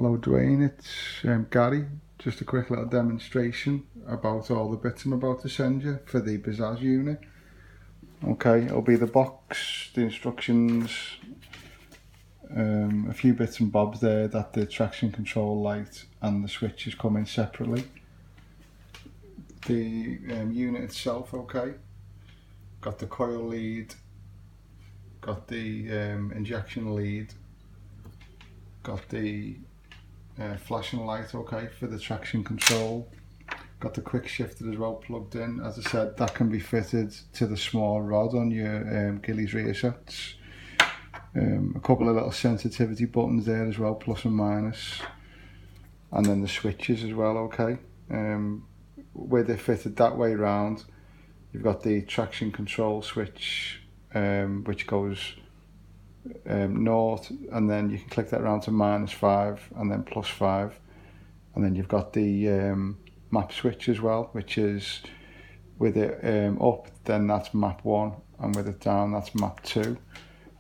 Hello Dwayne, it's Gary. Just a quick little demonstration about all the bits I'm about to send you for the Bazzaz unit. Okay, it'll be the box, the instructions, a few bits and bobs there that the traction control light and the switches come in separately. The unit itself, okay, got the coil lead, got the injection lead, got the flashing light, okay, for the traction control. Got the quick shifter as well plugged in. As I said, that can be fitted to the small rod on your Gillies rear sets. A couple of little sensitivity buttons there as well, plus and minus, and then the switches as well, okay. Where they're fitted that way round, you've got the traction control switch, which goes north, and then you can click that around to -5 and then +5, and then you've got the map switch as well, which is with it up, then that's map 1, and with it down, that's map 2.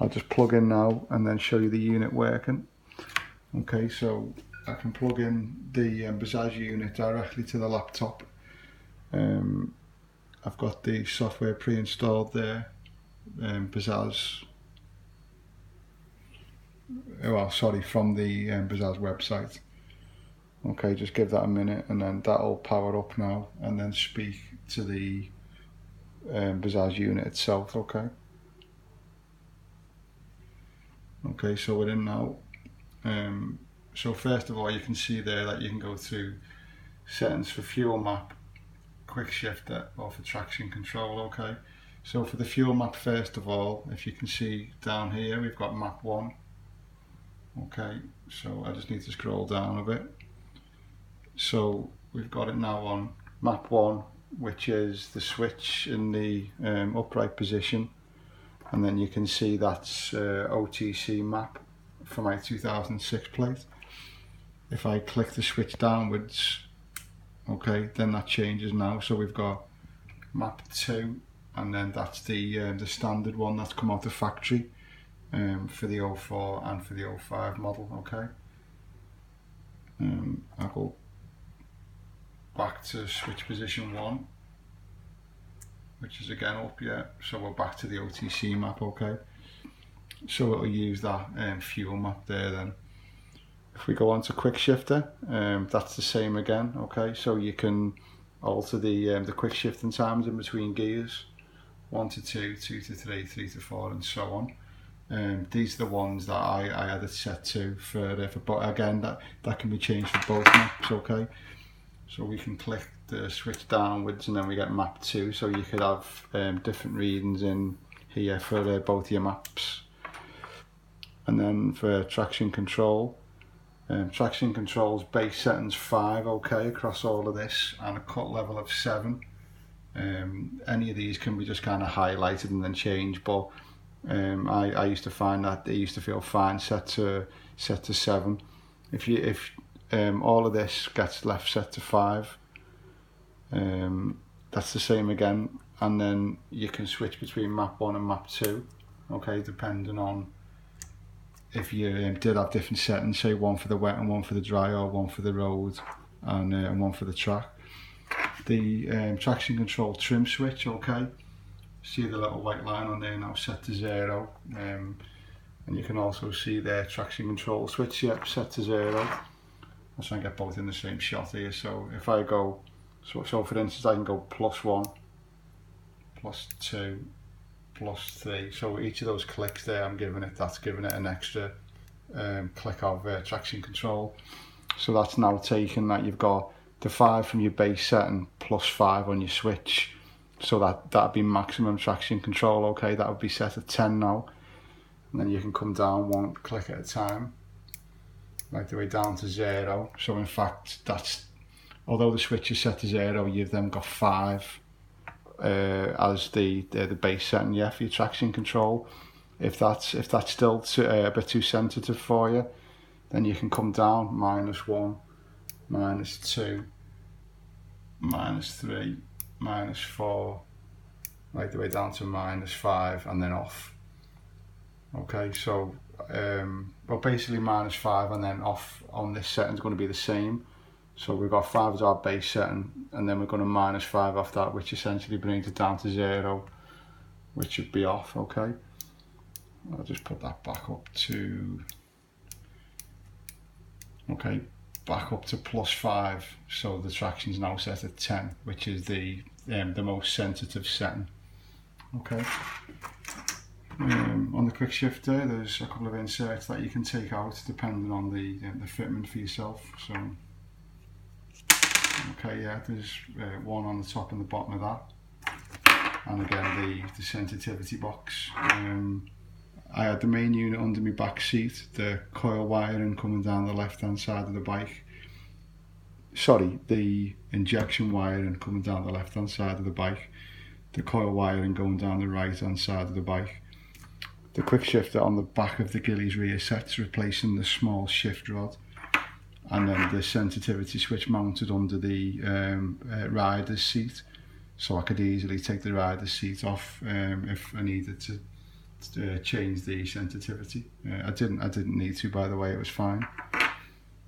I'll just plug in now and then show you the unit working. Okay, so I can plug in the Bazzaz unit directly to the laptop. I've got the software pre-installed there, Bazzaz. Well, sorry, from the Bazzaz website. Okay, just give that a minute and then that'll power up now and then speak to the Bazzaz unit itself, okay? Okay, so we're in now. So first of all, you can see there that you can go through settings for fuel map, quick shifter, or for traction control, okay? So for the fuel map, first of all, if you can see down here, we've got map 1. Okay, so I just need to scroll down a bit. So we've got it now on map 1, which is the switch in the upright position, and then you can see that's OTC map for my 2006 plate. If I click the switch downwards, okay, then that changes now. So we've got map 2, and then that's the standard one that's come out of factory for the 04 and for the 05 model, okay. I'll go back to switch position 1, which is again up, yeah, so we're back to the OTC map, okay. So it'll use that fuel map there then. If we go on to quick shifter, that's the same again, okay, so you can alter the quick shifting times in between gears, 1 to 2, 2 to 3, 3 to 4, and so on. These are the ones that I had it set to for but again that can be changed for both maps, okay. So we can click the switch downwards and then we get map 2, so you could have different readings in here for both your maps. And then for traction control's base settings 5, okay, across all of this, and a cut level of 7. Any of these can be just kind of highlighted and then changed, but I used to find that they used to feel fine set to 7. If all of this gets left set to 5, that's the same again, and then you can switch between map 1 and map 2, okay, depending on if you did have different settings, say one for the wet and one for the dry, or one for the road and one for the track. The traction control trim switch, okay, see the little white line on there now set to 0, and you can also see their traction control switch, yep, set to 0. I'm trying to get both in the same shot here. So if I go, so for instance, I can go +1, +2, +3. So each of those clicks there, that's giving it an extra click of traction control. So that's now taken that you've got the 5 from your base setting +5 on your switch. So that'd be maximum traction control, okay. That would be set at 10 now, and then you can come down one click at a time, right the way down to 0. So in fact, although the switch is set to 0, you've then got 5 as the base setting, yeah, for your traction control. If that's still a bit too sensitive for you, then you can come down -1, -2, -3, -4, right the way down to -5, and then off. Okay, so well, basically -5, and then off on this setting is going to be the same. So we've got 5 as our base setting, and then we're going to -5 off that, which essentially brings it down to 0, which should be off. Okay, I'll just put that back up to, okay, back up to +5. So the traction's now set at 10, which is the most sensitive setting. Okay. On the quick shifter, there's a couple of inserts that you can take out depending on the fitment for yourself. So, okay, yeah, there's one on the top and the bottom of that, and again the sensitivity box. I had the main unit under my back seat, the coil wiring coming down the left hand side of the bike. Sorry, the injection wiring coming down the left hand side of the bike, the coil wiring going down the right hand side of the bike. The quick shifter on the back of the Gillies rear sets, replacing the small shift rod, and then the sensitivity switch mounted under the rider's seat, so I could easily take the rider's seat off if I needed to change the sensitivity. I didn't need to, by the way, it was fine.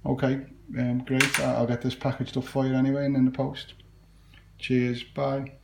Okay, great. I'll get this packaged up for you anyway and in the post. Cheers, bye.